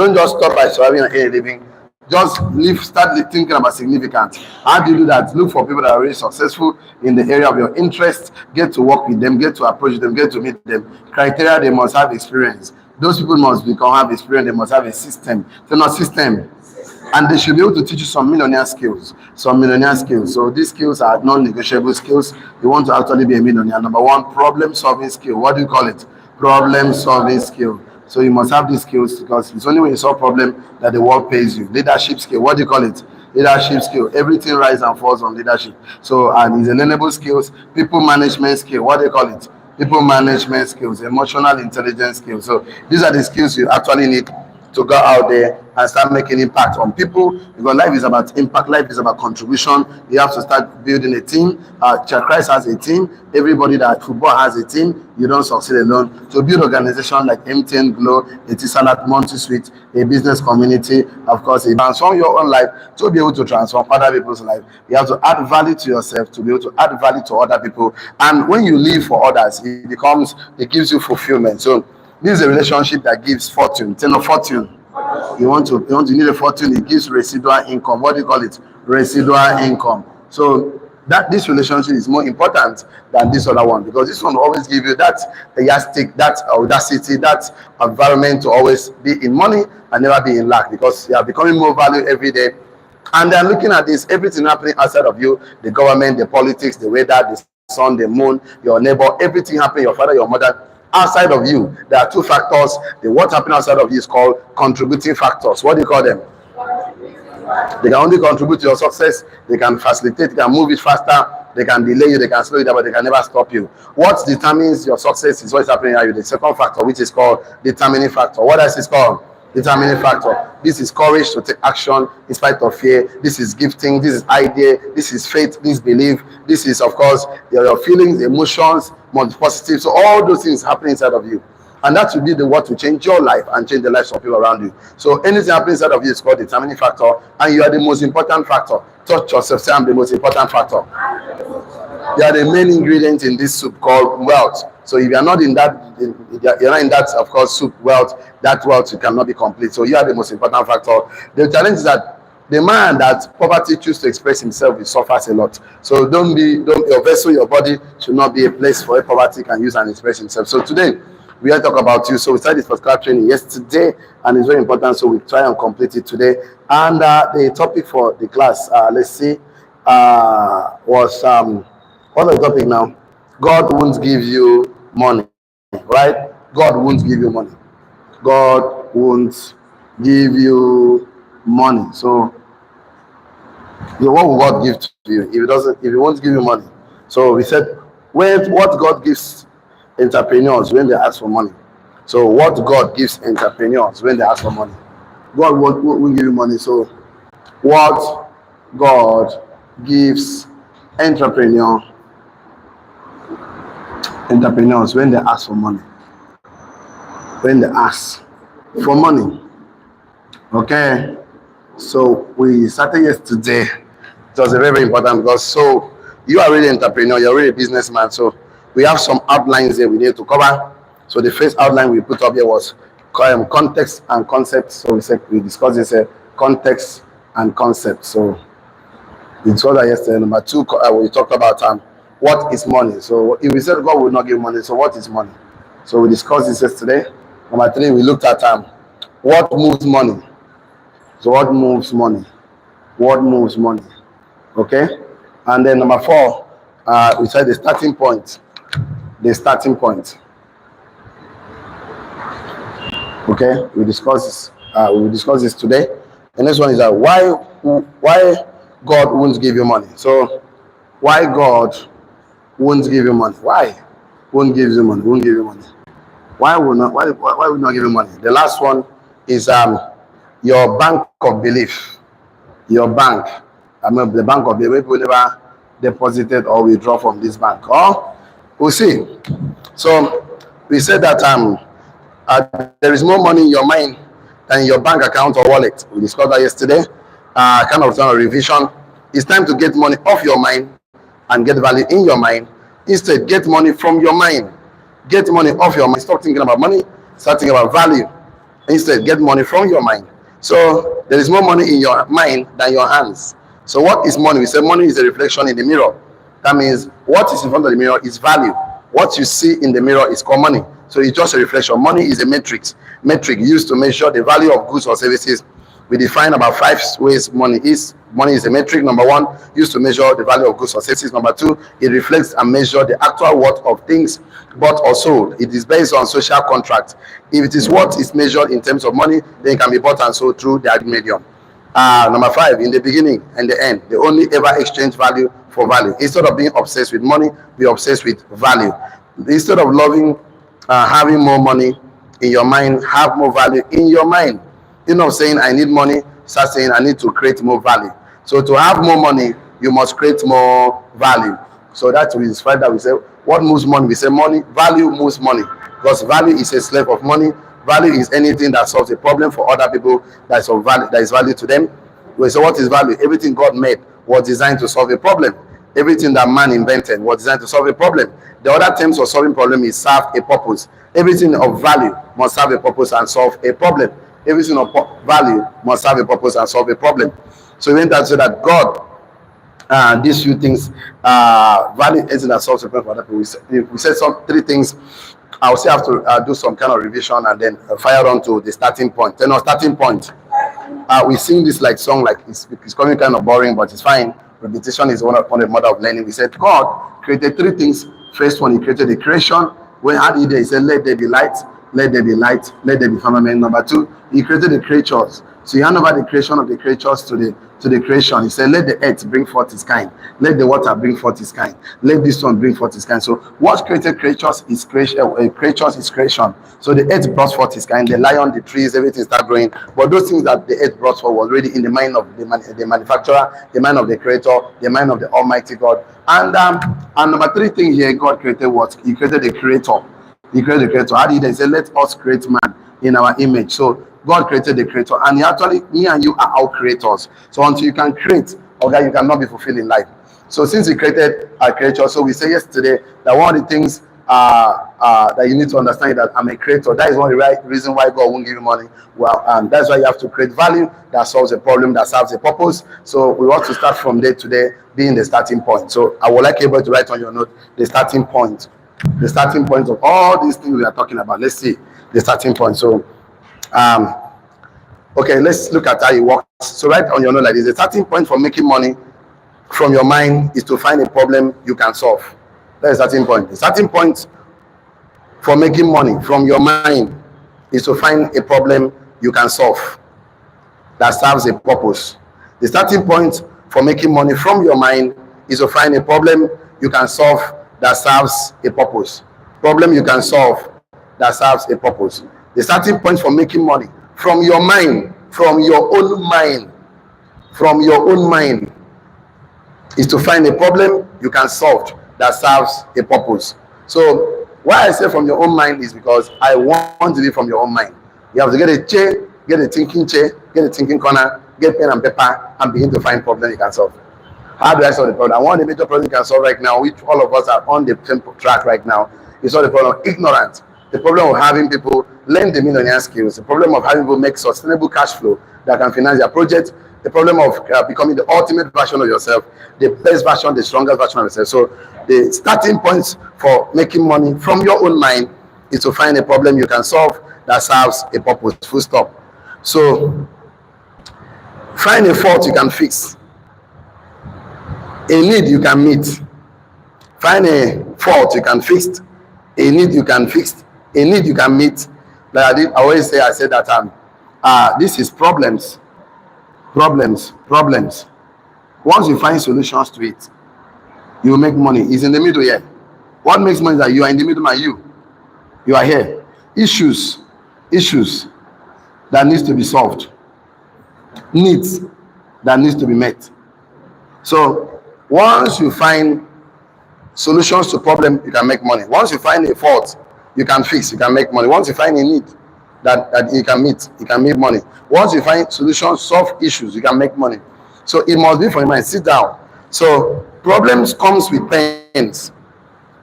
don't just stop by surviving and earning a living. Just start thinking about significance. How do you do that? Look for people that are really successful in the area of your interest. Get to work with them, get to approach them, get to meet them. Criteria, they must have experience. Those people must have experience, they must have a system. So not system. And they should be able to teach you some millionaire skills. So these skills are non-negotiable skills. You want to actually be a millionaire. Number one, problem-solving skill. What do you call it? Problem-solving skill. So you must have these skills because it's only when you solve problem that the world pays you. Leadership skill. What do you call it? Leadership skill. Everything rises and falls on leadership. So and it's a learnable skills. People management skill. What do you call it? People management skills. Emotional intelligence skills. So these are the skills you actually need to go out there and start making impact on people, because life is about impact, life is about contribution. You have to start building a team. Christ has a team. Everybody that football has a team. You don't succeed alone. To build organization like MTN, Glow, Etisalat, Multi-Suite, a business community, of course, it transform your own life to be able to transform other people's life. You have to add value to yourself to be able to add value to other people. And when you live for others, it gives you fulfillment. So this is a relationship that gives fortune. Ten of fortune. You need a fortune. It gives residual income. What do you call it? Residual income. So this relationship is more important than this other one, because this one will always give you that yardstick, that audacity, that environment to always be in money and never be in lack, because you are becoming more value every day. And then looking at this, everything happening outside of you, the government, the politics, the weather, the sun, the moon, your neighbor, everything happening, your father, your mother. Outside of you, there are two factors. What happened outside of you is called contributing factors. What do you call them? They can only contribute to your success. They can facilitate, they can move it faster, they can delay you, they can slow you down, but they can never stop you. What determines your success is what is happening around you. The second factor, which is called determining factor. What else is called? Determining factor. This is courage to take action in spite of fear. This is gifting. This is idea. This is faith. This is belief. This is, of course, your feelings, emotions, positive. So all those things happen inside of you, and that will be the what to change your life and change the lives of people around you. So anything happening inside of you is called determining factor, and you are the most important factor. Touch yourself, say I'm the most important factor. You are the main ingredient in this soup called wealth. So if you are not in that, you're not in that, of course, soup wealth. That wealth you cannot be complete. So you are the most important factor. The challenge is that the man that poverty chooses to express himself, he suffers a lot. So your vessel, your body should not be a place for a poverty can use and express himself. So today we are talking about you. So we started this first class training yesterday, and it's very important. So we try and complete it today. And the topic for the class, let's see, was what's the topic now? God won't give you money, right? God won't give you money. God won't give you money. So what will God give to you if he won't give you money? So we said, what God gives entrepreneurs when they ask for money. So what God gives entrepreneurs when they ask for money? God won't give you money. So what God gives entrepreneurs when they ask for money. When they ask for money. Okay. So we started yesterday. It was very, very important because so you are really an entrepreneur, you're really a businessman. So we have some outlines there we need to cover. So the first outline we put up here was context and concept. So we discussed this context and concept. So we saw that yesterday. Number two, we talked about what is money. So if we said God will not give money, so what is money? So we discussed this yesterday. Number three, we looked at what moves money. So what moves money? What moves money? Okay? And then number four, we said the starting point. The starting point. Okay? We discussed this today. The next one is that why God won't give you money. So why God won't give you money? Why won't give you money? Won't give you money? Why would not give you money? The last one is your bank of belief. Your bank. The bank of belief. People never deposited or withdraw from this bank. Or we'll see. So we said that there is more money in your mind than in your bank account or wallet. We discussed that yesterday. Kind of a revision. It's time to get money off your mind and get value in your mind. Instead, get money from your mind. Get money off your mind. Stop thinking about money. Start thinking about value. Instead, get money from your mind. So there is more money in your mind than your hands. So what is money? We say money is a reflection in the mirror. That means what is in front of the mirror is value. What you see in the mirror is called money. So it's just a reflection. Money is a metric used to measure the value of goods or services. We define about 5 ways money is. Money is a metric. Number 1, used to measure the value of goods or services. Number 2, it reflects and measures the actual worth of things bought or sold. It is based on social contract. If it is what is measured in terms of money, then it can be bought and sold through the medium. Number 5, in the beginning and the end, they only ever exchange value for value. Instead of being obsessed with money, be obsessed with value. Instead of loving having more money in your mind, have more value in your mind. Instead of saying I need money, start saying I need to create more value. So to have more money, you must create more value. So that is why that we say what moves money. We say money, value moves money, because value is a slave of money. Value is anything that solves a problem for other people that is of value, that is value to them. We say what is value? Everything God made was designed to solve a problem. Everything that man invented was designed to solve a problem. The other terms of solving problem is serve a purpose. Everything of value must serve a purpose and solve a problem. Everything of value must serve a purpose and solve a problem. So we went to say that God, these few things, value isn't that solves a problem for other people. We said some 3 things. I'll still have to do some kind of revision and then fire on to the starting point. Then our starting point, we sing this like song, like it's becoming kind of boring, but it's fine. Repetition is one of the mother of learning. We said God created 3 things. First one, he created the creation. When how did he said, let there be light, let there be light, let there be firmament. Number 2, he created the creatures. So he handed over the creation of the creatures to the creation. He said, let the earth bring forth its kind. Let the water bring forth its kind. Let this one bring forth its kind. So what created creatures is creation. Creatures is creation. So the earth brought forth its kind. The lion, the trees, everything started growing. But those things that the earth brought forth was already in the mind of the manufacturer, the mind of the creator, the mind of the Almighty God. And number 3 thing here, God created what? He created the creator. He created the creator. How did he say, let us create man in our image? So God created the creator, and he actually, me and you are our creators. So until you can create, okay, you cannot be fulfilled in life. So since he created our creator, so we say yesterday that one of the things that you need to understand is that I'm a creator. That is one of the reason why God won't give you money. Well, that's why you have to create value that solves a problem, that serves a purpose. So we want to start from day to day being the starting point. So I would like everybody to write on your note the starting point. The starting point of all these things we are talking about. Let's see the starting point. So okay, let's look at how it works. So write on your note like this: the starting point for making money from your mind is to find a problem you can solve. That's the starting point. The starting point for making money from your mind is to find a problem you can solve that serves a purpose. The starting point for making money from your mind is to find a problem you can solve that serves a purpose. Problem you can solve that serves a purpose. The starting point for making money from your mind, from your own mind, is to find a problem you can solve that serves a purpose. So why I say from your own mind is because I want to be from your own mind. You have to get a chair, get a thinking chair, get a thinking corner, get pen and paper, and begin to find problems you can solve. How do I solve the problem? One of the major problems you can solve right now, which all of us are on the tempo track right now, is not the problem of ignorance. The problem of having people learn the millionaire skills, the problem of having people make sustainable cash flow that can finance their project, the problem of becoming the ultimate version of yourself, the best version, the strongest version of yourself. So the starting points for making money from your own mind is to find a problem you can solve that serves a purpose, full stop. So find a fault you can fix, a need you can meet. Find a fault you can fix, a need you can fix, a need you can meet. Like I always say, I said that this is problems. Once you find solutions to it, you will make money. It's in the middle here. What makes money is that you are in the middle and you are here. Issues that needs to be solved, needs that needs to be met. So once you find solutions to problem, you can make money. Once you find a fault you can fix, you can make money. Once you find a need that you can meet, you can make money. Once you find solutions, solve issues, you can make money. So it must be for your mind. Sit down. So problems comes with pens.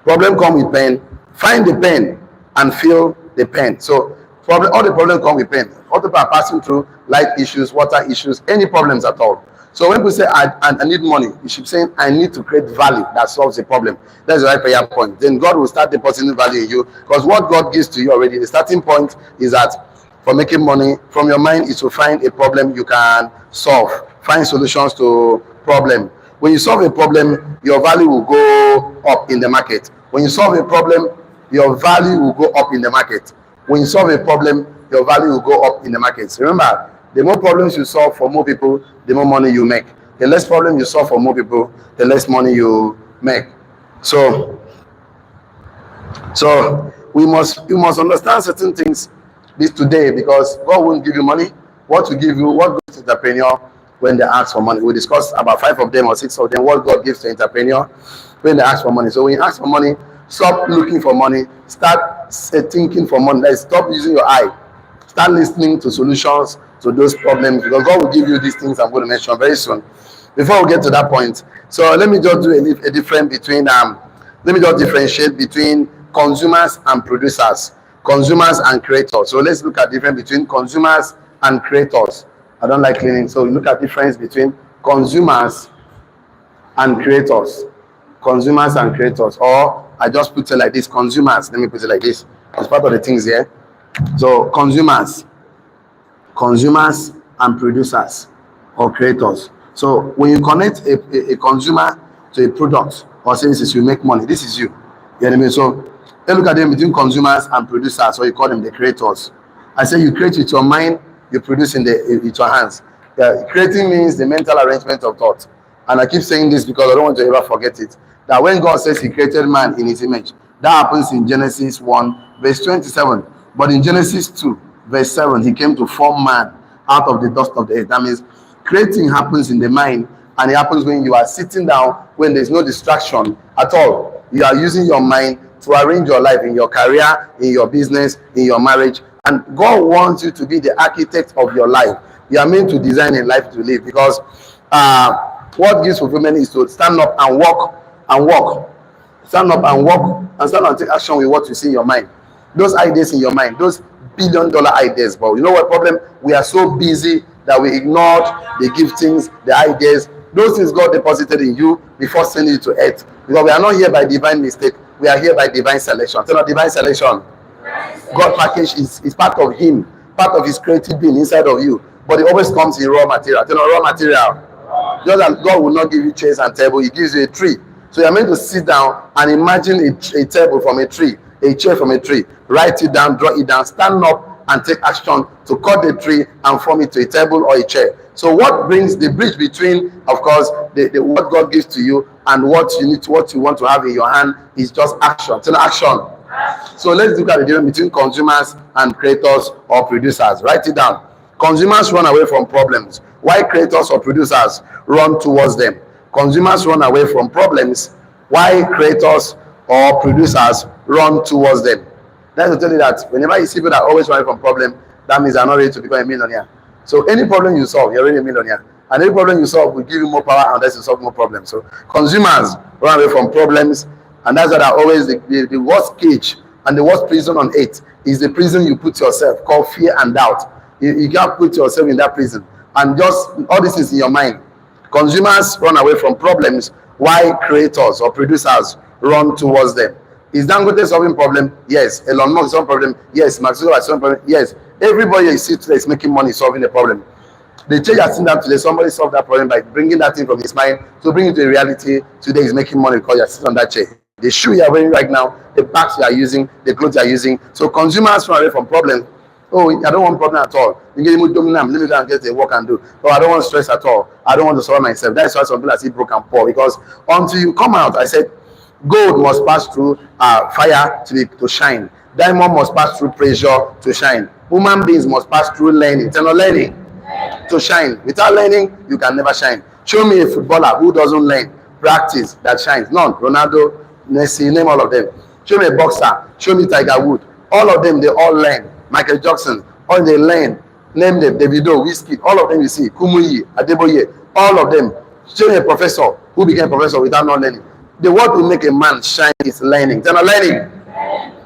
Problem come with pen. Find the pen and fill the pen. So Problem, all the problems come with pain. All people are passing through light issues, water issues, any problems at all. So when people say, I need money, you should say, I need to create value that solves the problem. That's the right prayer point. Then God will start depositing value in you, because what God gives to you already, the starting point is that for making money, from your mind is to find a problem you can solve, find solutions to problem. When you solve a problem, your value will go up in the market. When you solve a problem, your value will go up in the market. When you solve a problem, your value will go up in the markets. Remember, the more problems you solve for more people, the more money you make. The less problem you solve for more people, the less money you make. So you must understand certain things this today, because God won't give you money. What will give you, what goes to entrepreneur when they ask for money? We discussed about 5 of them or 6 of them, what God gives to entrepreneur when they ask for money. So when you ask for money, stop looking for money, start thinking for money. Like, stop using your eye, start listening to solutions to those problems, because God will give you these things I'm going to mention very soon. Before we get to that point, so let me just do a difference between let me just differentiate between consumers and producers, consumers and creators. So let's look at the difference between consumers and creators. I don't like cleaning, so look at the difference between consumers and creators. Consumers and creators, or I just put it like this, consumers. Let me put it like this. It's part of the things here. So consumers and producers or creators. So when you connect a consumer to a product or services, you make money. This is you. You know what I mean? So let's look at them between consumers and producers, or you call them the creators. I say you create with your mind, you produce with your hands. Creating means the mental arrangement of thought. And I keep saying this because I don't want to ever forget it. That when God says he created man in his image, that happens in Genesis 1, verse 27. But in Genesis 2, verse 7, he came to form man out of the dust of the earth. That means creating happens in the mind, and it happens when you are sitting down, when there's no distraction at all. You are using your mind to arrange your life, in your career, in your business, in your marriage. And God wants you to be the architect of your life. You are meant to design a life to live, because what gives fulfillment is to stand up and walk and walk. Stand up and walk and stand up and take action with what you see in your mind. Those ideas in your mind, those billion-dollar ideas. But you know what problem? We are so busy that we ignored the giftings, the ideas, those things God deposited in you before sending it to earth. Because we are not here by divine mistake. We are here by divine selection. Tell us, divine selection. God package is part of him, part of his creative being inside of you. But it always comes in raw material. Tell us, raw material. Just that God will not give you chairs and table. He gives you a tree. So you're meant to sit down and imagine a table from a tree, a chair from a tree. Write it down, draw it down, stand up and take action to cut the tree and form it to a table or a chair. So what brings the bridge between, of course, the what God gives to you and what you need to, what you want to have in your hand is just action. It's an action. So let's look at the difference between consumers and creators or producers. Write it down. Consumers run away from problems, while creators or producers run towards them. Consumers run away from problems, while creators or producers run towards them. That's to tell you that whenever you see people that always run from problem, that means they're not ready to become a millionaire. So any problem you solve, you're already a millionaire. And any problem you solve will give you more power unless you solve more problems. So consumers run away from problems, and that's what are always the worst cage and the worst prison on earth is the prison you put yourself, called fear and doubt. You can't put yourself in that prison. And just all this is in your mind. Consumers run away from problems, while creators or producers run towards them. Is Dangote solving problem? Yes. Elon Musk solving problem? Yes. Mark Zuckerberg solving problem? Yes. Everybody you see today is making money solving the problem. The change has seen that today, somebody solved that problem by bringing that thing from his mind to bring it to reality. Today he's making money because you're sitting on that chair. The shoe you are wearing right now, the bags you are using, the clothes you are using. So consumers run away from problems. Oh, I don't want problem at all. Let me go and get a work and do. Oh, I don't want stress at all. I don't want to solve myself. That's why some people are still broke and poor, because until you come out, I said, gold must pass through fire to shine. Diamond must pass through pressure to shine. Human beings must pass through learning. Tell them learning to shine. Without learning, you can never shine. Show me a footballer who doesn't learn, practice, that shines. None. Ronaldo, Messi, name all of them. Show me a boxer. Show me Tiger Woods. All of them, they all learn. Michael Jackson, all they learn. Name them. Davido, Whiskey, all of them you see. Kumuyi, Adeboye, all of them. Show me a professor who became a professor without not learning. The word will make a man shine is learning. They're not learning.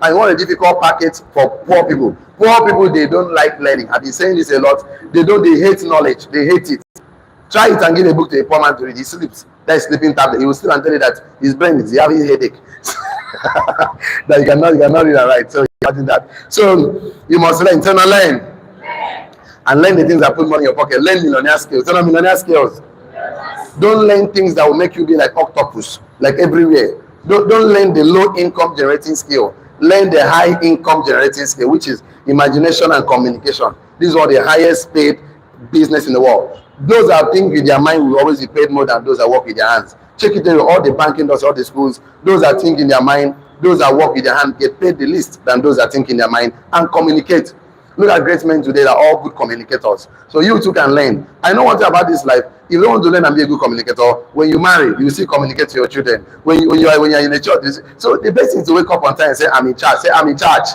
and you want a difficult package for poor people. Poor people, they don't like learning. I've been saying this a lot. They hate knowledge. They hate it. Try it and give a book to a poor man to read. He sleeps. That is sleeping tablet. He will sleep and tell you that his brain is having a headache. That you cannot read and write. So imagine that. So you must learn. Learn. And learn the things that put money in your pocket. Learn millionaire skills. Millionaire skills. Don't learn things that will make you be like octopus, like everywhere. Don't learn the low income generating skill. Learn the high income generating skill, which is imagination and communication. These are the highest paid business in the world. Those that think with their mind will always be paid more than those that work with their hands. Check it out, all the banking does, all the schools. Those that think in their mind, those that work with their hand get paid the least than those that think in their mind and communicate. Look at great men today, they're all good communicators. So you too can learn. I know one thing about this life. If you don't want to learn and be a good communicator, when you marry, you still communicate to your children. When you're in a church, so the best thing is to wake up on time and say, I'm in charge. Say, I'm in charge.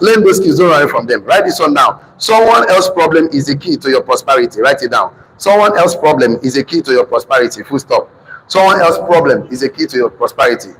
Learn those skills, don't run from them. Write this one down. Someone else's problem is the key to your prosperity. Write it down. Someone else's problem is a key to your prosperity. Full stop. Someone else's problem is a key to your prosperity.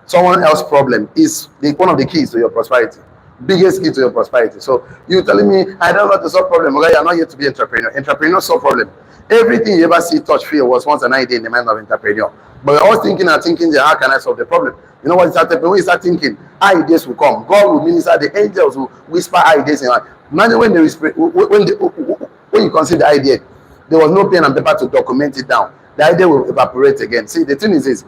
Someone else's problem is one of the keys to your prosperity. Biggest key to your prosperity. So you telling me I don't know how to solve problem. Okay, you're not here to be entrepreneur. Entrepreneur solve problem. Everything you ever see, touch, feel was once an idea in the mind of entrepreneur. But we're all thinking, how can I solve the problem? You know what is happening? When you start thinking, ideas will come. God will minister. The angels will whisper ideas in your. Imagine when you consider the idea, there was no pen and paper to document it down. The idea will evaporate again. See, the thing is this.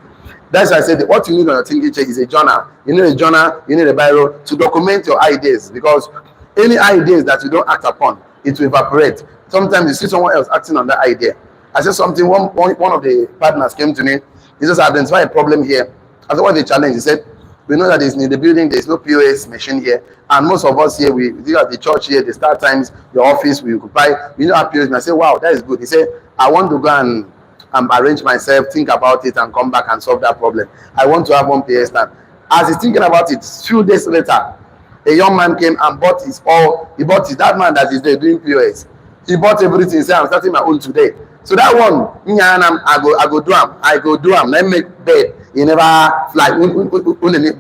That's why I said what you need on your thinking chair is a journal. You need a journal, you need a biro to document your ideas, because any ideas that you don't act upon, it will evaporate. Sometimes you see someone else acting on that idea. I said something, one of the partners came to me, he just identified a problem here. I said, what's the challenge? He said, we know that in the building, there's no POS machine here. And most of us here, we at the church here, the start times, your office, we occupy, we don't have POS. And I said, wow, that is good. He said, I want to go and arrange myself, think about it, and come back and solve that problem. I want to have one POS stand. As he's thinking about it, few days later, a young man came and bought that man that is there doing POS. He bought everything. He said, I'm starting my own today. So that one, I go do him. Let me make bed. He never fly.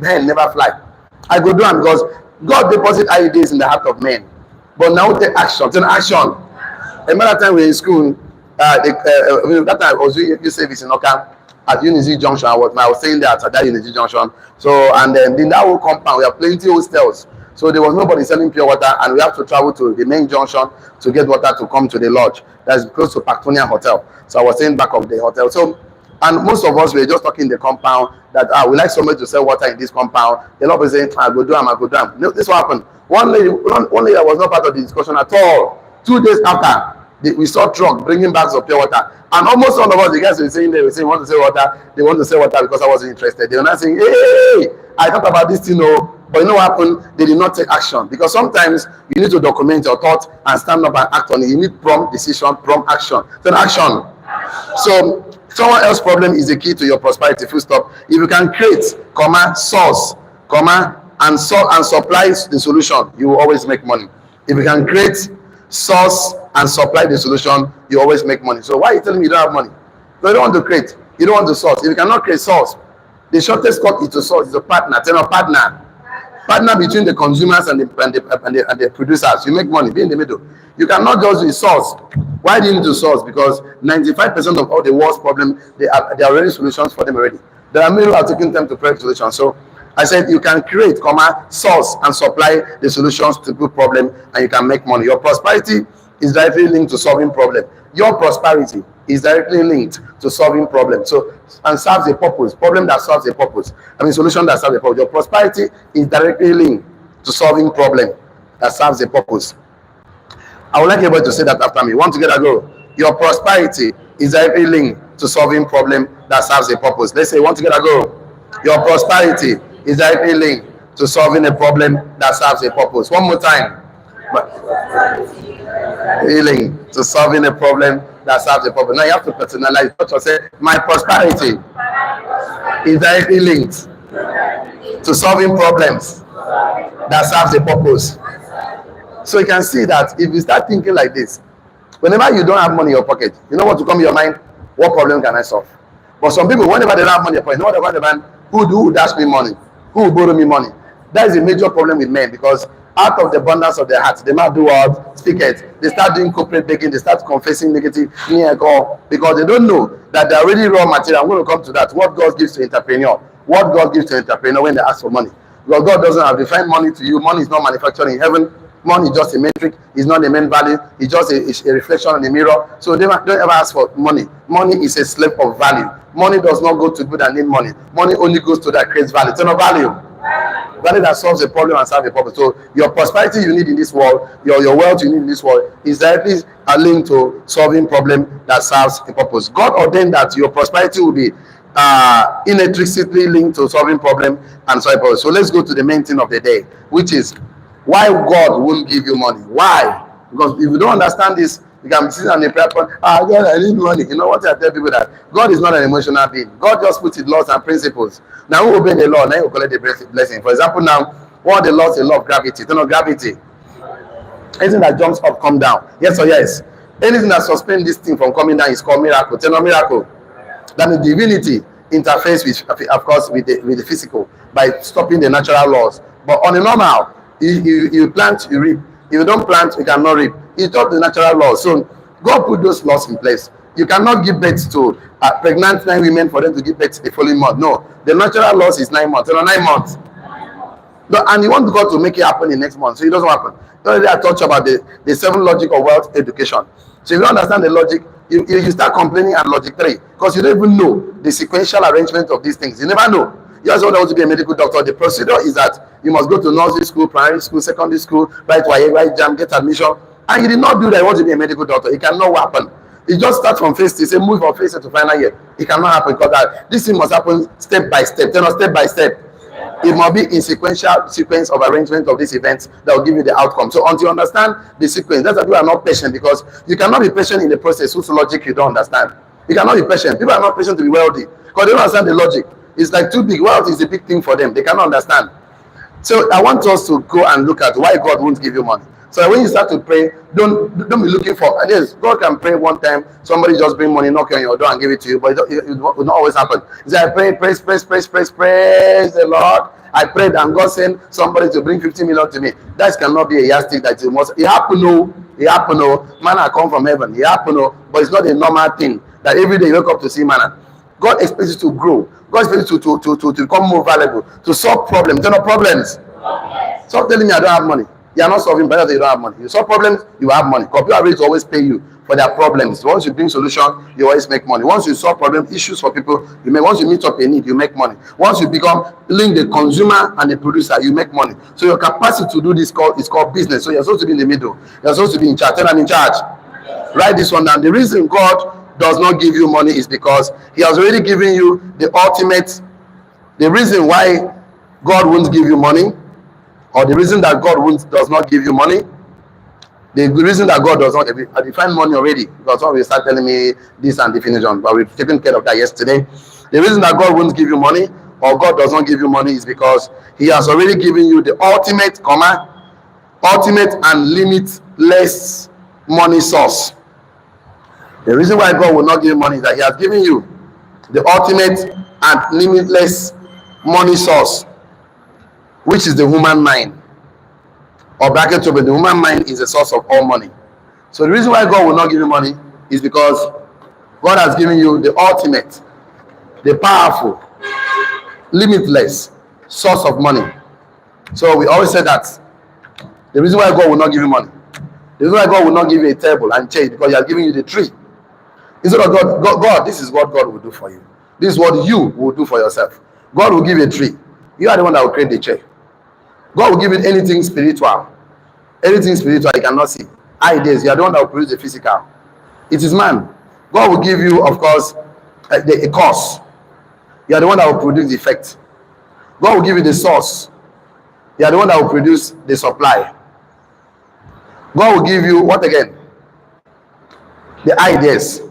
Ben never fly. I go do him because God deposit ideas in the heart of men. But now take action. Take action. Another time we were in school, that time I was doing a service in Oka at Unity Junction. I was staying there at that Unity Junction. So, and then in that whole compound, we have plenty of hostels. So there was nobody selling pure water, and we have to travel to the main junction to get water to come to the lodge. That's close to Pactonia Hotel. So I was staying back of the hotel. So, and most of us were just talking in the compound that we like somebody to sell water in this compound. A lot of people saying, I go do them. No, this happened. One lady that was not part of the discussion at all. 2 days after, we saw truck bringing bags of pure water. And almost all of us, the guys were saying, want to sell water. They want to sell water because I wasn't interested. They were not saying, hey, I thought about this, But you know what happened? They did not take action. Because sometimes you need to document your thoughts and stand up and act on it. You need prompt decision, prompt action. Then action. So someone else's problem is the key to your prosperity. Full stop. If you can create, source, and supply the solution, you will always make money. If you can create, source, and supply the solution, you always make money. So why are you telling me you don't have money? So you don't want to create. You don't want to source. If you cannot create source, the shortest cut is to source. Is a partner. Tell a partner between the consumers and the producers. You make money. Be in the middle. You cannot just do source. Why do you need to source? Because 95% of all the world's problems, there are already solutions for them already. There are many who are taking time to create solutions. So I said you can create, source, and supply the solutions to good problem, and you can make money. Your prosperity is directly linked to solving problem. Your prosperity is directly linked to solving problem. So, and serves a purpose. Problem that serves a purpose. Solution that serves a purpose. Your prosperity is directly linked to solving problem that serves a purpose. I would like everybody to say that after me. One together, go. Your prosperity is directly linked to solving problem that serves a purpose. Let's say one together, go. Your prosperity is directly linked to solving a problem that serves a purpose. One more time. Healing to solving a problem that serves a purpose. Now you have to personalize it. So say, my prosperity is directly linked to solving problems that serves a purpose. So you can see that if you start thinking like this, whenever you don't have money in your pocket, you know what will come in your mind? What problem can I solve? But some people, whenever they don't have money in your pocket, you know what they want? Who dash me money? Who will borrow me money? That is a major problem with men, because out of the abundance of their hearts, they might do what? Speak it. They start doing corporate begging, they start confessing negative, because they don't know that they're already raw material. I'm going to come to that. What God gives to entrepreneur. What God gives to entrepreneur when they ask for money. Because God doesn't have defined money to you. Money is not manufactured in heaven. Money is just a metric. It's not a main value. It's just a reflection on the mirror. So don't ever ask for money. Money is a slave of value. Money does not go to people that need money. Money only goes to that creates value. It's not value. Value that solves a problem and solves a problem. So your prosperity you need in this world, your wealth you need in this world, is directly linked to solving problem that serves a purpose. God ordained that your prosperity will be intrinsically linked to solving problem and solving purpose. So let's go to the main thing of the day, which is why God won't give you money. Why? Because if you don't understand this, you can sit on the prayer point, God, I need money. You know what I tell people? That God is not an emotional being. God just puts his laws and principles. Now who obey the law, now you collect the blessing. For example, now, what are the laws? The law of gravity. You know gravity. Anything that jumps up, come down. Yes or yes? Anything that suspends this thing from coming down is called miracle. Tell no miracle. That means divinity interface with, of course, with the physical by stopping the natural laws. But on a normal, you plant, you reap. If you don't plant, you cannot reap. It's not the natural laws. So God put those laws in place. You cannot give birth to pregnant 9 women for them to give birth the following month. No, the natural laws is 9 months. 9 months. No, and you want God to make it happen in next month, so it doesn't happen. Already I talked about the 7 logic of wealth education. So if you don't understand the logic, you start complaining at logic 3, because you don't even know the sequential arrangement of these things. You never know. You also want to be a medical doctor. The procedure is that you must go to nursery school, primary school, secondary school, write exam, get admission. And you did not do that. You want to be a medical doctor. It cannot happen. It just starts from phase to say move from phase to final year. It cannot happen, because this thing must happen step by step. Step by step. It must be in sequence of arrangement of these events that will give you the outcome. So until you understand the sequence, that's why people are not patient, because you cannot be patient in the process whose logic you don't understand. You cannot be patient. People are not patient to be wealthy because they don't understand the logic. It's like too big. Wealth is a big thing for them. They cannot understand. So I want us to go and look at why God won't give you money. So when you start to pray, don't be looking for. Yes, God can pray one time. Somebody just bring money, knock on your door, and give it to you. But it will not always happen. He said, I pray, praise the Lord. I prayed, and God sent somebody to bring 50 million to me. That cannot be a yardstick that you must. It happen, no. It happen, no. Manna come from heaven. It happen, no. But it's not a normal thing that every day you wake up to see manna. God expects you to grow. God expects you to become more valuable, to solve problems. There are no problems. Stop telling me I don't have money. You are not solving better than you don't have money. You solve problems, you have money. Because people are ready to always pay you for their problems. Once you bring solution, you always make money. Once you solve problem issues for people, you make. Once you meet up a need, you make money. Once you become link the consumer and the producer, you make money. So your capacity to do this is called business. So you're supposed to be in the middle. You're supposed to be in charge. Tell I'm in charge. Write this one down. The reason God does not give you money is because he has already given you the ultimate. The reason why God won't give you money, or the reason that God does not give you money, the reason that God does not, I defined money already, because some will start telling me this and definition, but we've taken care of that yesterday. The reason that God won't give you money, or God does not give you money, is because he has already given you the ultimate and limitless money source. The reason why God will not give you money is that he has given you the ultimate and limitless money source, which is the human mind. Or bracket open, the human mind is the source of all money. So the reason why God will not give you money is because God has given you the ultimate, the powerful, limitless source of money. So we always say that the reason why God will not give you money, the reason why God will not give you a table and chair, because he has given you the tree. Instead of God, this is what God will do for you. This is what you will do for yourself. God will give you a tree. You are the one that will create the chair. God will give you anything spiritual. Anything spiritual you cannot see. Ideas, you are the one that will produce the physical. It is man. God will give you, of course, a cause. You are the one that will produce the effect. God will give you the source. You are the one that will produce the supply. God will give you what again? The ideas.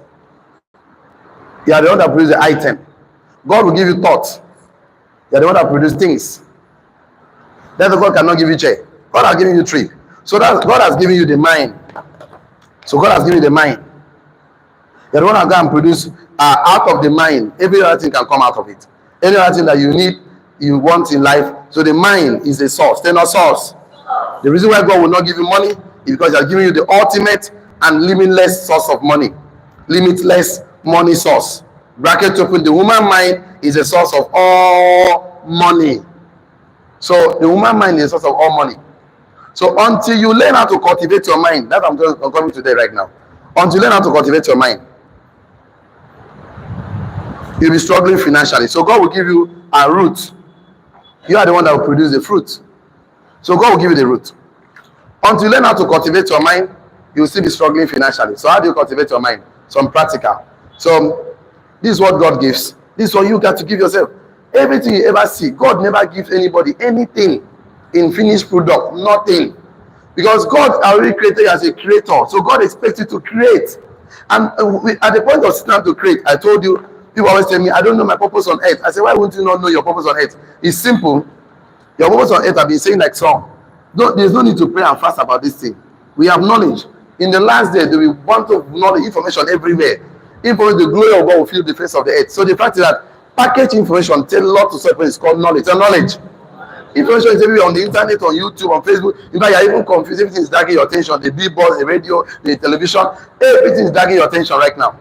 You are the one that produces the item. God will give you thoughts. You are the one that produces things. Therefore, God cannot give you chair. God has given you tree. So that God has given you the mind. So God has given you the mind. You are the one that can produce out of the mind. Every other thing can come out of it. Any other thing that you need, you want in life, So the mind is the source. They're not source. The reason why God will not give you money is because He has given you the ultimate and limitless source of money. Limitless money source. Bracket open. The human mind is the source of all money. So the human mind is the source of all money. So until you learn how to cultivate your mind, that I'm coming today right now. Until you learn how to cultivate your mind, you'll be struggling financially. So God will give you a root. You are the one that will produce the fruit. So God will give you the root. Until you learn how to cultivate your mind, you'll still be struggling financially. So how do you cultivate your mind? Some practical. So this is what God gives. This is what you got to give yourself. Everything you ever see, God never gives anybody anything in finished product, nothing. Because God already created you as a creator. So God expects you to create. And at the point of sitting down to create, I told you, people always tell me, I don't know my purpose on earth. I say, why wouldn't you not know your purpose on earth? It's simple. Your purpose on earth, I've been saying like some. There's no need to pray and fast about this thing. We have knowledge. In the last day, there will be want of knowledge, information everywhere. Information, the glory of God will fill the face of the earth. So the fact is that package information, tell a lot to separate, it's called knowledge. And knowledge. Information is everywhere on the internet, on YouTube, on Facebook. In fact, you're even confused. Everything is dragging your attention. The billboards, the radio, the television, everything is dragging your attention right now.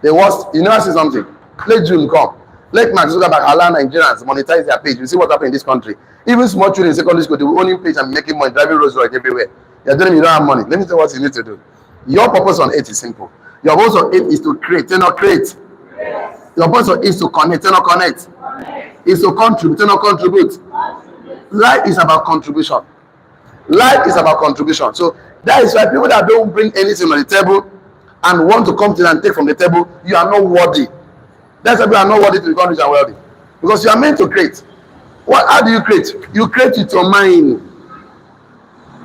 The worst, you never see something. Let June come. Let Mark Zuckerberg allow Nigerians monetize their page. You see what happened in this country. Even small children in secondary school, they will own your page and making money, driving Rolls Royce everywhere. You're telling me you don't have money. Let me tell you what you need to do. Your purpose on earth is simple. Your purpose on earth is to create, not create. Yes. Your purpose on earth is to connect, not connect. Is to contribute, not contribute. Life is about contribution. Life is about contribution. So that is why people that don't bring anything on the table and want to come to and take from the table, you are not worthy. That's why you are not worthy to become rich and wealthy. Because you are meant to create. How do you create? You create with your mind.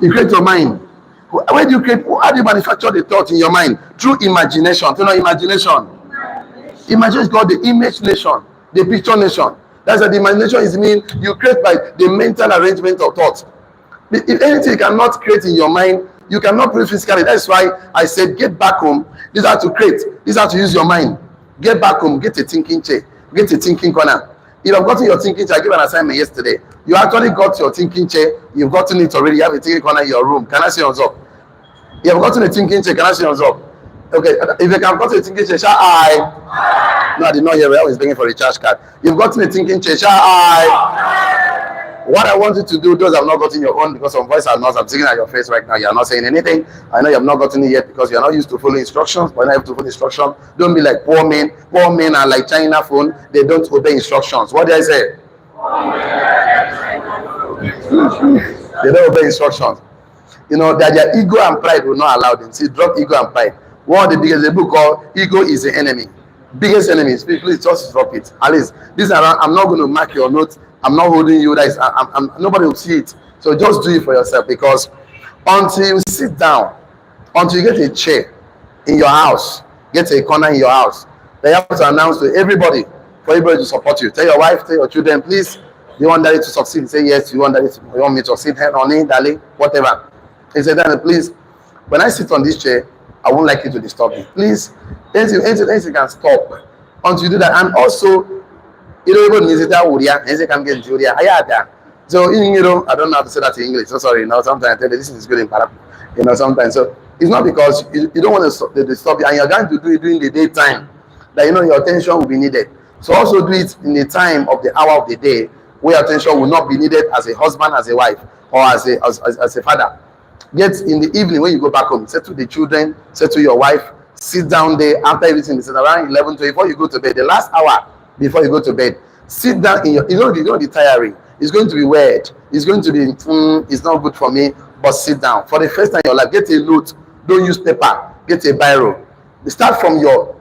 You create your mind. Where do you create? How do you manufacture the thought in your mind? Through imagination. You know, imagination. Imagination is called the image nation, the picture nation. That's what the imagination is mean. You create by the mental arrangement of thoughts. If anything you cannot create in your mind, you cannot create physically. That's why I said, get back home. This is how to create. This is how to use your mind. Get back home. Get a thinking chair. Get a thinking corner. If I've gotten your thinking chair, I gave an assignment yesterday. You actually got your thinking chair. You've gotten it already. You have a thinking corner in your room. Can I see yours up? You have gotten a thinking chair. Can I see yours up? Okay. If you can gotten a thinking chair, shall I? No, I did not hear it. I was begging for a charge card. You've gotten a thinking chair. Shall I? What I want you to do, those have not gotten your own, because some voice are not, I'm sitting at your face right now. You are not saying anything. I know you have not gotten it yet because you are not used to following instructions. When I have to follow instructions, don't be like poor men. Poor men are like China phone. They don't obey instructions. What did I say? They don't obey instructions. You know, that their ego and pride will not allow them. See, drop ego and pride. One of the biggest, the book called Ego is the Enemy. Biggest enemies. Please just drop it. At least this I'm not going to mark your notes. I'm not holding you. That is, nobody will see it. So just do it for yourself, because until you sit down, until you get a chair in your house, get a corner in your house, then you have to announce to everybody, for everybody to support you. Tell your wife, tell your children, please, you want Daddy to succeed? Say yes. You want me to succeed? Honey, darling, whatever. He said, Daddy, please, when I sit on this chair, I won't like you to disturb me. Please, anything can stop until you do that. And also, you don't even need that Uria, anything can get Julia. So, you know, I don't know how to say that in English. So sorry, sometimes I tell you this is good in Parap. Sometimes. So it's not because you don't want to disturb you, and you're going to do it during the daytime that your attention will be needed. So also do it in the time of the hour of the day where attention will not be needed as a husband, as a wife, or as a father. Get in the evening when you go back home, say to the children, say to your wife, sit down there after everything is around 11 to before you go to bed. The last hour before you go to bed, sit down in your. It's going to be tiring. It's going to be weird. It's going to be. It's not good for me. But sit down for the first time in your life. Get a note. Don't use paper. Get a biro. Start from your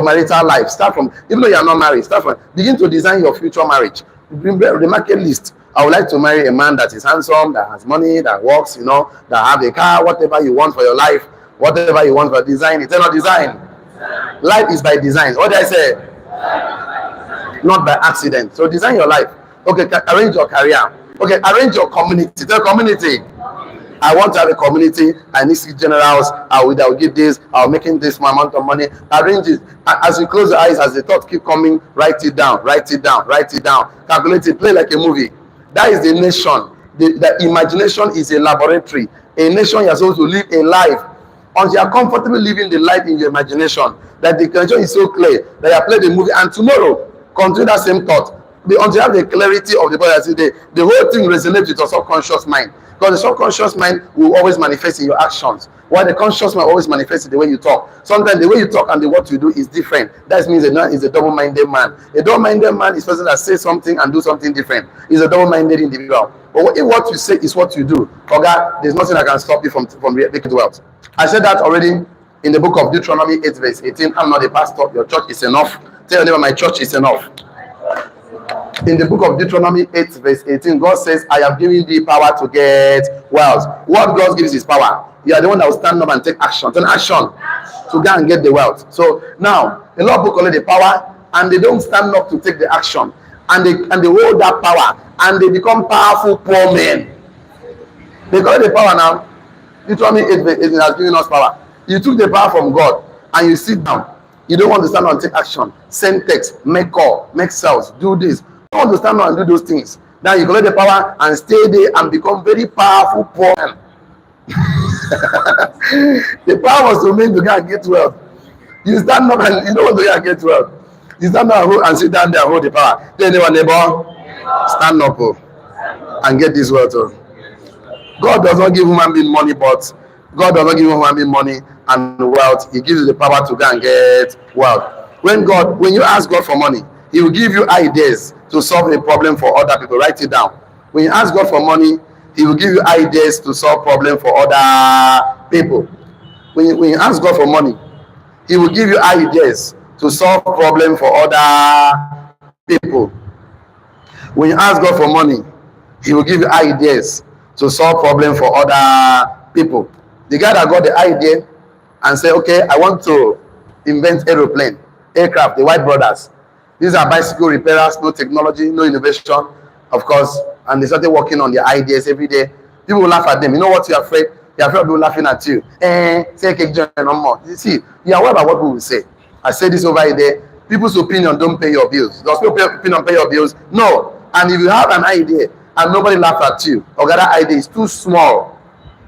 marital life. Start from, even though you are not married. Begin to design your future marriage. The market list. I would like to marry a man that is handsome, that has money, that works, that have a car, whatever you want for your life, whatever you want for design. It's not design. Life is by design. What did I say? Not by accident. So design your life. Okay, arrange your career. Okay, arrange your community. Tell community, I want to have a community. I need 6 generals. I will give this. I'll making this amount of money. Arrange it. As you close your eyes, as the thoughts keep coming, write it down. Write it down. Write it down. Calculate it. Play like a movie. That is the nation. The imagination is a laboratory. A nation, you're supposed to live a life until you are comfortable living the life in your imagination. That the connection is so clear that you play the movie, and tomorrow continue that same thought. Until you have the clarity of the body, the whole thing resonates with your subconscious mind. Because the subconscious mind will always manifest in your actions, while the conscious mind always manifests in the way you talk. Sometimes the way you talk and the what you do is different. That means a man is a double-minded man. A double-minded man is a person that says something and do something different. He's a double-minded individual. But if what you say is what you do, God, there's nothing that can stop you from making wealth. I said that already in the book of Deuteronomy 8 verse 18. I'm not a pastor. Your church is enough. Tell your neighbor, my church is enough. In the book of Deuteronomy 8 verse 18, God says, I have given thee power to get wealth. What God gives is power. You are the one that will stand up and take action. Take action to go and get the wealth. So now, a lot of people collect the power and they don't stand up to take the action. And they hold that power and they become powerful poor men. They collect the power now. Deuteronomy 8 verse 18 has given us power. You took the power from God and you sit down. You don't want to stand up and take action. Send text, make call, make sales, do this. You don't want to stand up and do those things. Now you collect the power and stay there and become very powerful poor man. The power was to make the guy get wealth. You stand up and you don't want the guy get wealth. You stand up and sit down there and hold the power. Tell your neighbor, stand up and get this wealth. God does not give human being money, but God does not give human being money and wealth. He gives you the power to go and get wealth. When you ask God for money, He will give you ideas to solve a problem for other people. Write it down. When you ask God for money, He will give you ideas to solve problem for other people. When you ask God for money, He will give you ideas to solve problem for other people. When you ask God for money, He will give you ideas to solve problem for other people. The guy that got the idea and said, okay, I want to invent aircraft, the White brothers. These are bicycle repairers, no technology, no innovation, of course. And they started working on their ideas every day. People will laugh at them. You know what you're afraid? You're afraid of people laughing at you. You see, you're aware about what people will say. I say this over there. People's opinion don't pay your bills. Does people's opinion pay your bills? No. And if you have an idea and nobody laughs at you, or that idea is too small,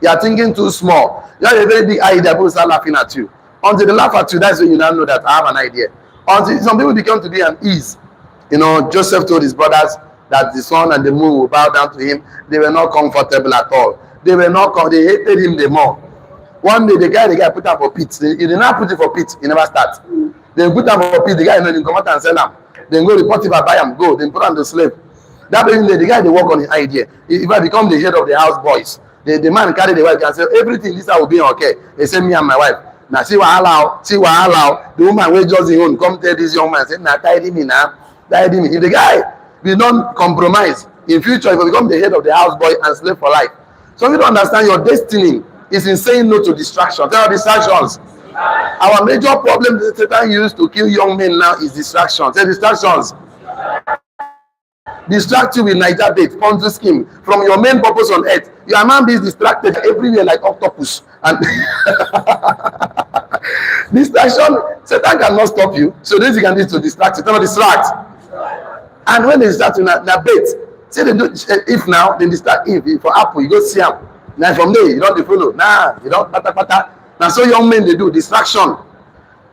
you are thinking too small. You have a very big idea, people start laughing at you. Until they laugh at you, that's when you now know that I have an idea. Until some people become to be an ease. You know, Joseph told his brothers that the sun and the moon will bow down to him. They were not comfortable at all. They hated him the more. One day the guy put him for pit. He did not put it for pit. He never start. They put him for pit. The guy didn't come out and sell him. Then go report him, buy him, go. Then put him to slave. That being the guy they work on his idea. If I become the head of the house boys, the man carry the wife and say everything this will be okay. They say me and my wife. Now see what allow. The woman will just the own come tell this young man say now tidy me now. Tidy me. If the guy will not compromise in future, he will become the head of the house boy and slave for life. So you don't understand your destiny is in saying no to distractions. There are distractions. Our major problem that Satan used to kill young men now is distractions. There are distractions. Distract you with Niger bait, Ponzi scheme from your main purpose on earth. Your man is distracted everywhere like octopus. And distraction, Satan cannot stop you. So this you can do to distract. Satan will distract. And when they distract you, now bait. Say they do if now, then distract if for Apple, you go see him. Now from there, you don't follow. Nah, you don't pata. Now so young men they do distraction.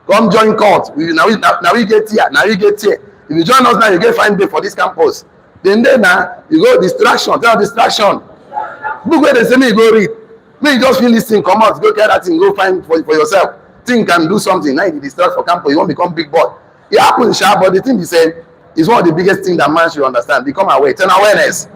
Come join court. Now we get here. Now we get here. If you join us now, you get fine day for this campus. Then now you go distraction. Tell distraction. Book where they say me you go read. Me you just feel this thing come out. Go carry that thing. Go find for yourself. Think and do something. Now you distract for campus. You won't become big boy. It happens, but the thing he said is one of the biggest things that man should understand. Become aware. Turn awareness.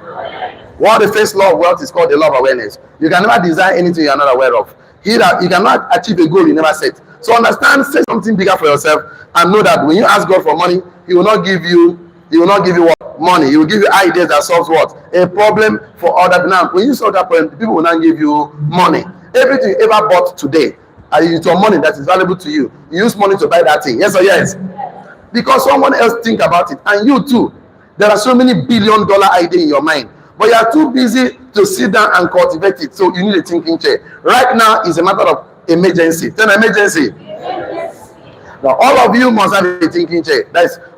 One of the first law of wealth is called the law of awareness. You can never desire anything you are not aware of. You cannot achieve a goal you never set. So understand, say something bigger for yourself, and know that when you ask God for money, He will not give you what? Money. He will give you ideas that solves what? A problem for other people. Now, when you solve that problem, people will not give you money. Everything you ever bought today, it's your money that is valuable to you. You use money to buy that thing. Yes or yes? Because someone else think about it, and you too. There are so many $1 billion ideas in your mind, but you are too busy to sit down and cultivate it. So you need a thinking chair. Right now is a matter of emergency. Tell an emergency. Now all of you must have a thinking chair.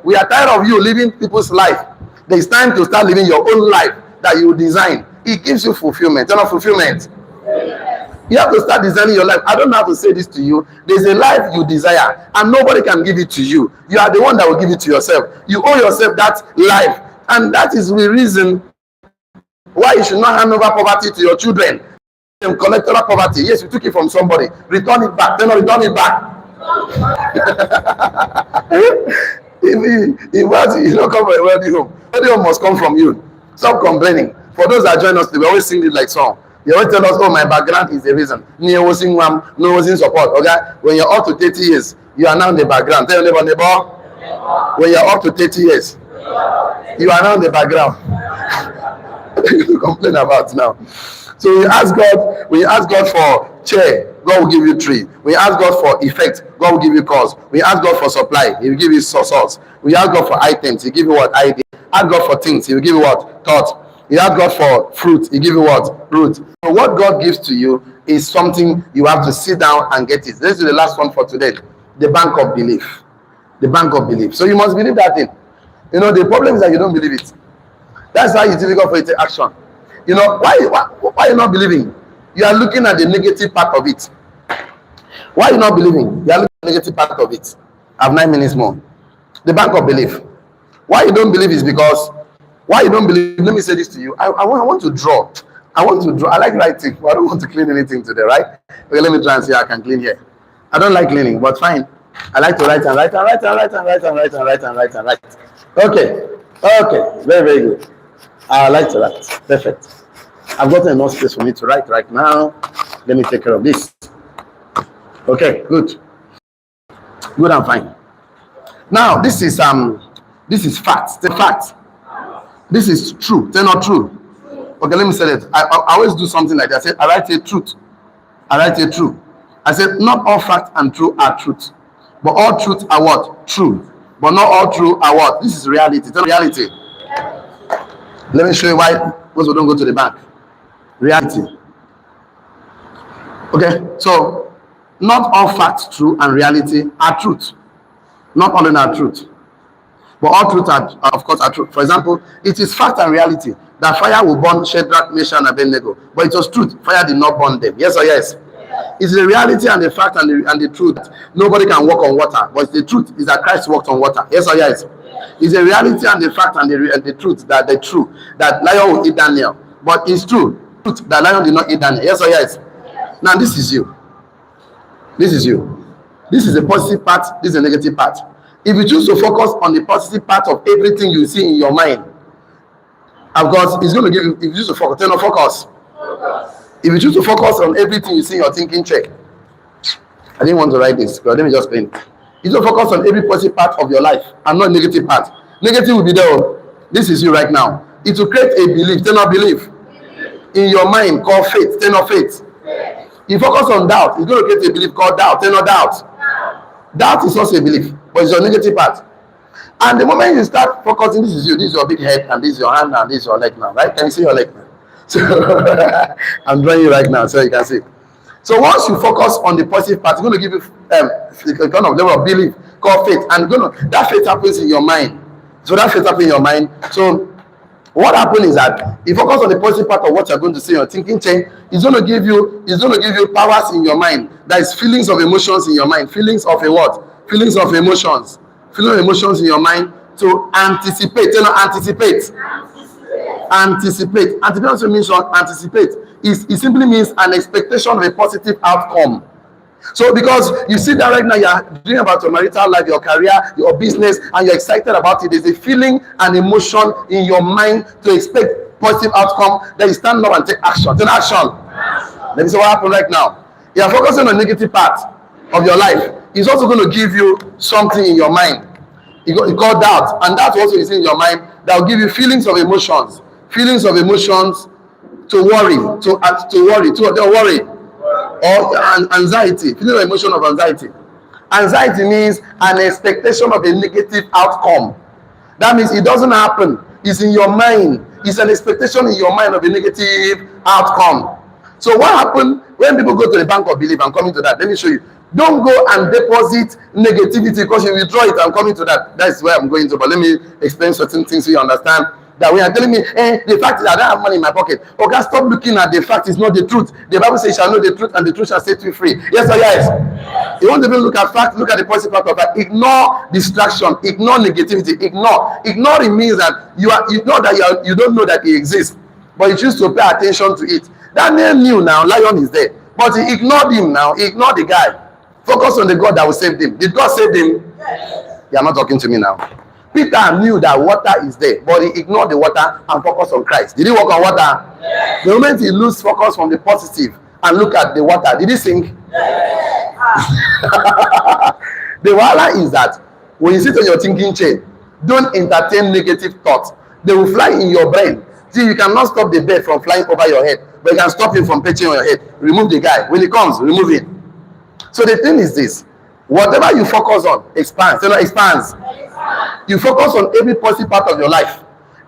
We are tired of you living people's life. There is time to start living your own life. that you design, it gives you fulfillment. Not fulfillment. You have to start designing your life. I don't have to say this to you. There's a life you desire, and nobody can give it to you. You are the one that will give it to yourself. You owe yourself that life, and that is the reason why you should not hand over poverty to your children. Collectoral poverty. Yes, you took it from somebody. Return it back. Then return it back. If you don't come from a wealthy home, wealthy home must come from you. Stop complaining. For those that join us, we always sing it like song. They always tell us, oh, my background is the reason. No was in support. Okay? When you're up to 30 years, you are now in the background. Tell your neighbor. When you're up to 30 years, you are now in the background. You complain about now. So when you ask God for chair, God will give you tree. When you ask God for effect, God will give you cause. When you ask God for supply, He will give you source. When you ask God for items, He will give you what? Idea. Ask God for things, He will give you what? Thought. You ask God for fruit, He give you what? Root. So what God gives to you is something you have to sit down and get it. This is the last one for today. The bank of belief. The bank of belief. So you must believe that thing. You know, the problem is that you don't believe it. That's why it's difficult for you to take action. You know, why are you not believing? You are looking at the negative part of it. Why are you not believing? You are looking at the negative part of it. I have 9 minutes more. The bank of belief. Why you don't believe is because, why you don't believe, let me say this to you. I want to draw. I like writing, but I don't want to clean anything today, right? Okay, let me try and see how I can clean here. I don't like cleaning, but fine. I like to write and write and write and write and write and write and write and write and write. Okay. Very, very good. I like to write. Perfect. I've got enough space for me to write right now. Let me take care of this. Okay, good. Good and fine. Now, this is fact. The fact. This is true. They're not true. Okay, let me say that. I always do something like that. I said, I write a truth. I write a truth. I said, not all fact and true are truth. But all truth are what? True. But not all true are what? This is reality. It's not reality. Let me show you why most people don't go to the bank. Reality. Okay, so not all facts true and reality are truth. Not all are truth. But all truth are, of course, are true. For example, it is fact and reality that fire will burn Shadrach, Meshach, and Abednego. But it was truth. Fire did not burn them. Yes or yes? It's the reality and the fact and the truth. Nobody can walk on water. But the truth is that Christ walked on water. Yes or yes? It's the reality and the fact and the truth that the true that lion will eat Daniel. But it's true. Truth that lion did not eat Daniel. Yes or yes? Now this is you. This is you. This is the positive part. This is the negative part. If you choose to focus on the positive part of everything you see in your mind, of course, it's going to give you. If you choose to focus, turn on focus. If you choose to focus on everything you see in your thinking, check. I didn't want to write this, but let me just explain. You should focus on every positive part of your life and not negative part. Negative will be there. This is you right now. It will create a belief. Turn on belief in your mind called faith. Turn on faith. You focus on doubt. It's going to create a belief called doubt. Turn on doubt. Doubt is also a belief, but it's your negative part. And the moment you start focusing, this is you, this is your big head, and this is your hand, and this is your leg now, right? Can you see your leg now? So I'm drawing you right now, so you can see. So once you focus on the positive part, it's going to give you a kind of level of belief called faith, and that faith happens in your mind. So that faith happens in your mind. So what happens is that you focus on the positive part of what you're going to say, your thinking change. It's going to give you powers in your mind. That is feelings of emotions in your mind. Feelings of a what? Feelings of emotions. Feelings of emotions in your mind to anticipate. You know, anticipate. Anticipate. Anticipate also means anticipate. It simply means an expectation of a positive outcome. So because you see that right now, you're dreaming about your marital life, your career, your business, and you're excited about it. There's a feeling and emotion in your mind to expect positive outcome. Then you stand up and take action. Take action. Let me see what happened right now. You're focusing on the negative part of your life. It's also going to give you something in your mind. You call doubt, and that also is in your mind. That will give you feelings of emotions. Feelings of emotions to worry, to worry. Or anxiety, feeling of emotion of anxiety. Anxiety means an expectation of a negative outcome. That means it doesn't happen. It's in your mind. It's an expectation in your mind of a negative outcome. So what happened when people go to the bank of belief? I'm coming to that. Let me show you. Don't go and deposit negativity because you withdraw it. I'm coming to that. That's where I'm going to. But let me explain certain things so you understand That when you're telling me, the fact is I don't have money in my pocket. Okay, stop looking at the fact, it's not the truth. The Bible says, you shall know the truth, and the truth shall set you free. Yes or yes? You won't even look at fact, look at the positive part of that. Ignore distraction, ignore negativity, ignore. Ignoring means that you don't know that it exists, but you choose to pay attention to it. Daniel knew now lion is there, but he ignored him now. He ignored the guy. Focus on the God that will save him. Did God save him? Yes. You are not talking to me now. Peter knew that water is there, but he ignored the water and focused on Christ. Did he walk on water? Yes. The moment he lose focus from the positive and look at the water, did he sink? Yes. The wahala is that when you sit on your thinking chair, don't entertain negative thoughts. They will fly in your brain. See, you cannot stop the bird from flying over your head, but you can stop him from perching on your head. Remove the guy. When he comes, remove him. So the thing is this: whatever you focus on expands. You know, expands. You focus on every positive part of your life.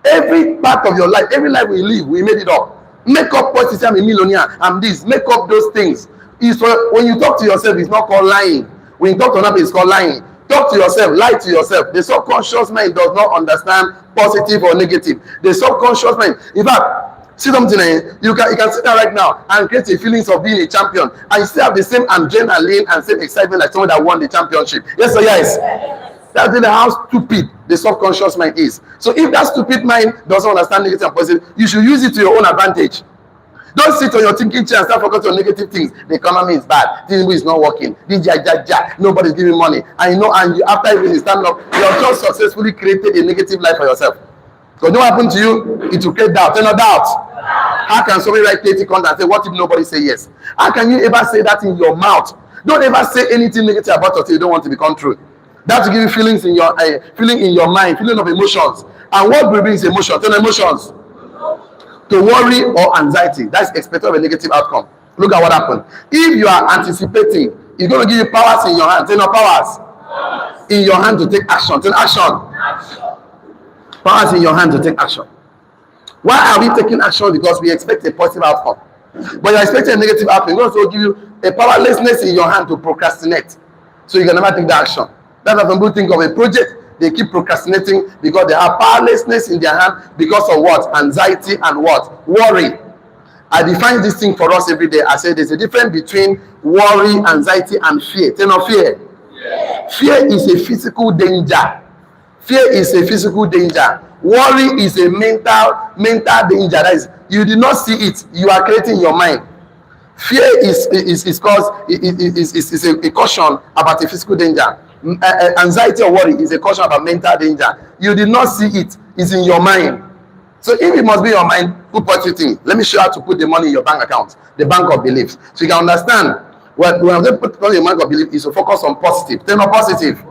Every part of your life, every life we live, we made it up. Make up positive. I'm a millionaire. I'm this. Make up those things. When you talk to yourself, it's not called lying. When you talk to another, it's called lying. Talk to yourself. Lie to yourself. The subconscious mind does not understand positive or negative. The subconscious mind, in fact, see something, you can sit down right now and create a feelings of being a champion, and you still have the same adrenaline and same excitement like someone that won the championship. Yes or yes? That's how stupid the subconscious mind is. So if that stupid mind doesn't understand negative and positive, you should use it to your own advantage. Don't sit on your thinking chair and start focusing on negative things. The economy is bad. This is not working. Nobody's giving money. And after everything stand up, you have just successfully created a negative life for yourself. So what happen to you? It will create doubt. No doubt. How can somebody write 30 content and say, what if nobody say yes? How can you ever say that in your mouth? Don't ever say anything negative about yourself you don't want to become true. That will give you feelings in your feeling in your mind, feeling of emotions. And what brings emotions? Tell emotions. To worry or anxiety. That's expected of a negative outcome. Look at what happened. If you are anticipating, it's going to give you powers in your hand. Say no powers. In your hand to take action. Take action. Powers in your hand to take action. Why are we taking action? Because we expect a positive outcome. But you're expecting a negative outcome. It's going to give you a powerlessness in your hand to procrastinate. So you can never take the action. That's why some people think of a project. They keep procrastinating because they have powerlessness in their hand because of what? Anxiety and what? Worry. I define this thing for us every day. I say there's a difference between worry, anxiety, and fear. Tell me fear. Yeah. Fear is a physical danger. Fear is a physical danger. Worry is a mental danger. That is, you did not see it. You are creating your mind. Fear is a caution about a physical danger. Anxiety or worry is a caution about mental danger. You did not see it. It's in your mind. So if it must be your mind, put positive thing. Let me show you how to put the money in your bank account, the bank of beliefs. So you can understand when I put money in your bank of belief is to focus on positive. Tell me positive.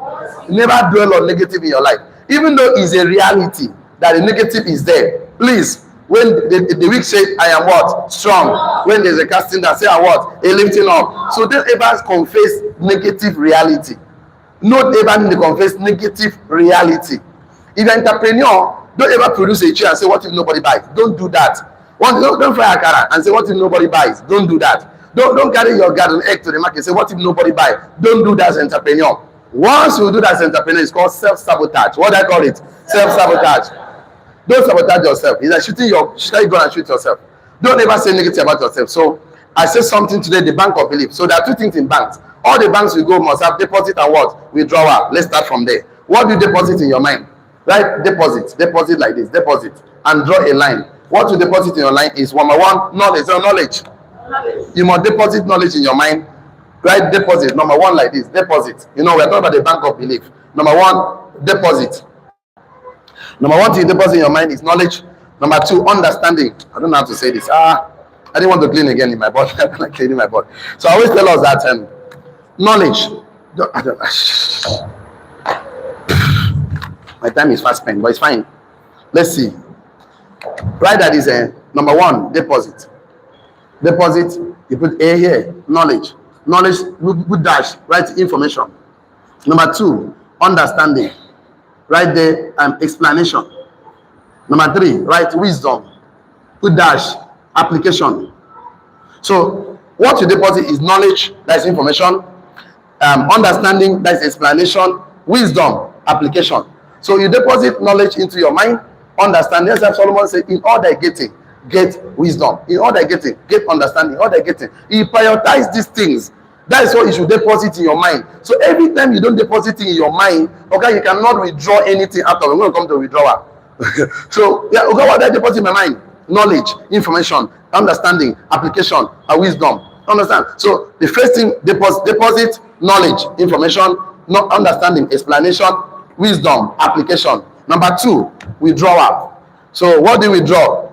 Never dwell on negative in your life. Even though it's a reality that the negative is there. Please, when the weak say, I am what? Strong. When there's a casting that say, I what? A lifting up. So don't ever confess negative reality. Not ever need to confess negative reality. If you're an entrepreneur, don't ever produce a chair and say, what if nobody buys? Don't do that. Don't fry a car and say, what if nobody buys? Don't do that. Don't carry your garden egg to the market and say, what if nobody buys? Don't do that as an entrepreneur. Once you do that as an entrepreneur, it's called self-sabotage. What do I call it? Self-sabotage. Don't sabotage yourself. It's like shooting your gun and shoot yourself. Don't ever say negative about yourself. So I said something today, the bank of belief. So there are two things in banks. All the banks we go must have deposit and what? Withdrawal. Let's start from there. What do you deposit in your mind? Right? Deposit like this. Deposit. And draw a line. What you deposit in your line is number one, knowledge. You must deposit knowledge in your mind. Right? Deposit. Number one like this. Deposit. You know, we're talking about the bank of belief. Number one, deposit. Number one thing you deposit in your mind is knowledge. Number two, understanding. I don't know how to say this. I didn't want to clean again in my body. I don't like cleaning my body. So I always tell us that knowledge. My time is fast spent, but it's fine. Let's see. Right, that is number one, deposit. Deposit, you put A here, knowledge. Knowledge, you put dash, write information. Number two, understanding. Right there, explanation. Number three, write wisdom. Put dash, application. So what you deposit is knowledge, that's information. Understanding, that's explanation. Wisdom, application. So you deposit knowledge into your mind, understanding. That's why Solomon said, in all thy getting, get wisdom. In all thy getting, get understanding. In all thy getting. He prioritized these things. That is what you should deposit in your mind. So every time you don't deposit in your mind, okay, you cannot withdraw anything out of it. We're going to come to withdrawal. So, yeah, okay, what did I deposit in my mind? Knowledge, information, understanding, application, and wisdom. Understand? So the first thing, deposit knowledge, information, understanding, explanation, wisdom, application. Number 2, withdrawal. So what do you withdraw?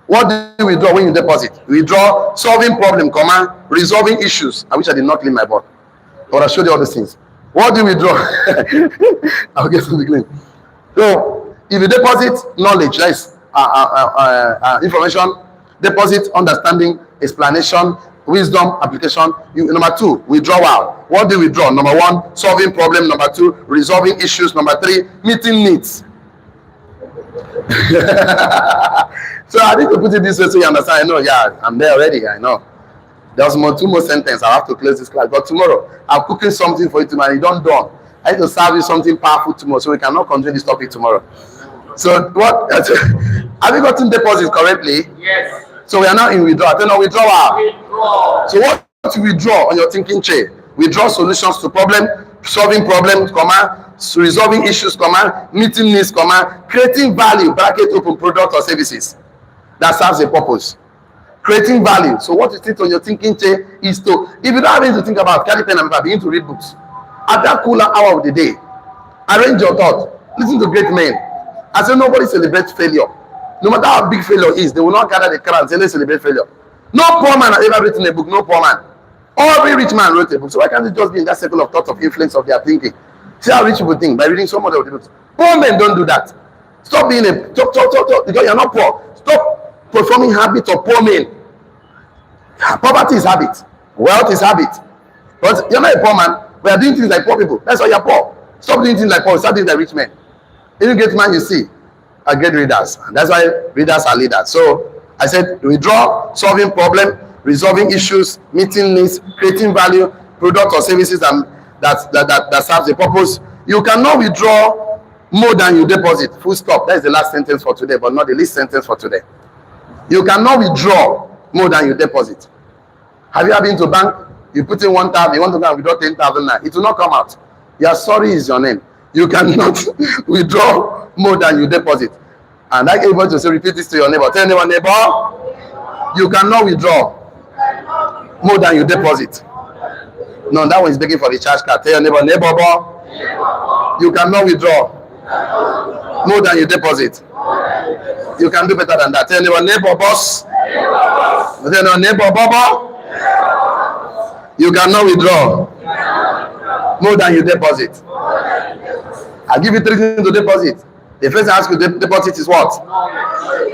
What do you withdraw when you deposit? You withdraw solving problem, resolving issues. I wish I did not clean my board, but I showed you all these things. What do you withdraw? I'll get something clean. So if you deposit knowledge, that is information, deposit understanding, explanation, wisdom, application. Number 2, withdrawal. What do you withdraw? Number 1, solving problem. Number 2, resolving issues. Number 3, meeting needs. So I need to put it this way so you understand. I know, yeah, I'm there already. I know. There's 2 more sentences. I have to close this class. But tomorrow, I'm cooking something for you tomorrow. You don't done. I need to serve you something powerful tomorrow, so we cannot continue this topic tomorrow. So what? Have you gotten deposit correctly? Yes. So we are now in withdrawal. Then withdrawal. So what to withdraw on your thinking chair? Withdraw solutions to problem, solving problems, resolving issues, meeting needs, creating value, bracket open, product or services that serves a purpose. Creating value. So what you think on your thinking chair is to, if you don't have anything to think about, carry pen and paper, begin to read books. At that cooler hour of the day, arrange your thought. Listen to great men. I say nobody celebrates failure. No matter how big failure is, they will not gather the crowd and say, let's celebrate failure. No poor man has ever written a book. No poor man. Every rich man wrote a book. So why can't it just be in that circle of thought of influence of their thinking? See how rich people think by reading some of the books. Poor men don't do that. Stop being because you're not poor. Stop performing habits of poor men. Poverty is habit. Wealth is habit. But you're not a poor man. We are doing things like poor people. That's why you're poor. Stop doing things like poor. Start doing like rich men. Any great man you see are great readers. And that's why readers are leaders. So I said withdraw, solving problem, resolving issues, meeting needs, creating value, product or services that serves a purpose. You cannot withdraw more than you deposit. Full stop. That is the last sentence for today, but not the least sentence for today. You cannot withdraw more than you deposit. Have you ever been to a bank? You put in 1,000, you want to go and withdraw 10,000 now. It will not come out. Your sorry is your name. You cannot withdraw more than you deposit. And I able to say, repeat this to your neighbor. Tell your neighbor, you cannot withdraw more than you deposit. No, that one is begging for the charge card. Tell your neighbor, you cannot withdraw more than you deposit. You can do better than that. Tell your neighbor, boss. Tell your neighbor, Baba. You cannot withdraw more than you deposit. I'll give you 3 things to deposit. The first thing I ask you to deposit is what?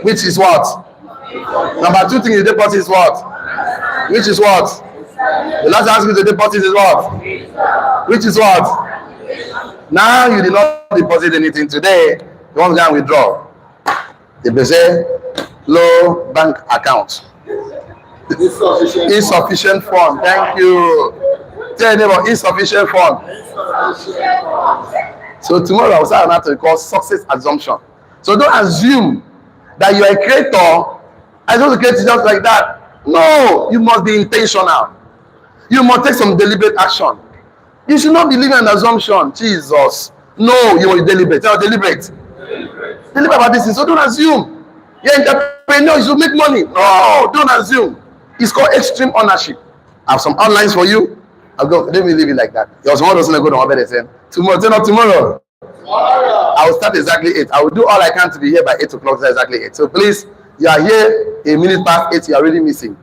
Which is what? Number 2 thing you deposit is what? Which is what? The last ask you to deposit is what? Which is what? Now you did not deposit anything today. You want to go and withdraw. They say low bank account. Insufficient fund. Thank you. Tell your neighbor, insufficient fund. So tomorrow I will start another called success assumption. So don't assume that you are a creator. I just create just like that. No, you must be intentional. You must take some deliberate action. You should not be living an assumption. Jesus. No, you must be deliberate. Deliberate about this thing. So don't assume. You're an entrepreneur, you should make money. No, don't assume. It's called extreme ownership. I have some outlines for you. I'll go. Let me leave it like that. Your small doesn't go to my bed and say, tomorrow, turn up tomorrow. I will start exactly 8. I will do all I can to be here by 8 o'clock. Exactly 8. So please, you are here a minute past 8. You are really missing.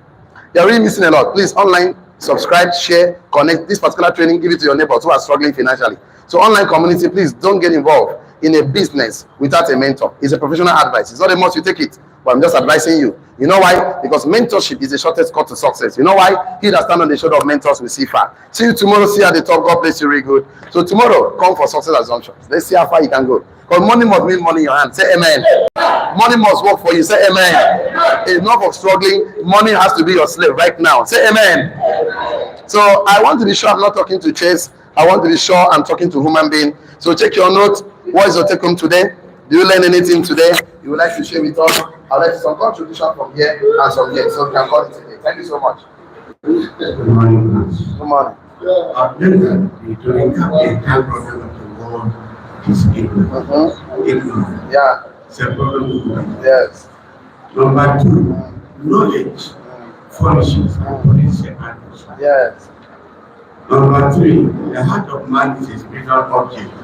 You are really missing a lot. Please, online, subscribe, share, connect. This particular training, give it to your neighbors who are struggling financially. So online community, please don't get involved in a business without a mentor. It's a professional advice. It's not a must you take it, but I'm just advising you. You know why? Because mentorship is the shortest cut to success. You know why? He that stand on the shoulder of mentors will see far. See you tomorrow. See you at the top. God bless you really good. So tomorrow, come for success assumptions. Let's see how far you can go. Because money must mean money in your hand. Say amen. Money must work for you. Say amen. Enough of struggling. Money has to be your slave right now. Say amen. So I want to be sure I'm not talking to chase. I want to be sure I'm talking to human being. So check your notes. What is your take home today? Do you learn anything today you would like to share with us? I'll let some contribution from here and some here, so we can call it today. Thank you so much. Good morning. Good morning. I've learned that the entire problem of the world is ignorance. Ignorance. Yeah. It's a problem. Yes. Number two, knowledge furnishes and policy and Yes. Number three, the heart of man is a spiritual object.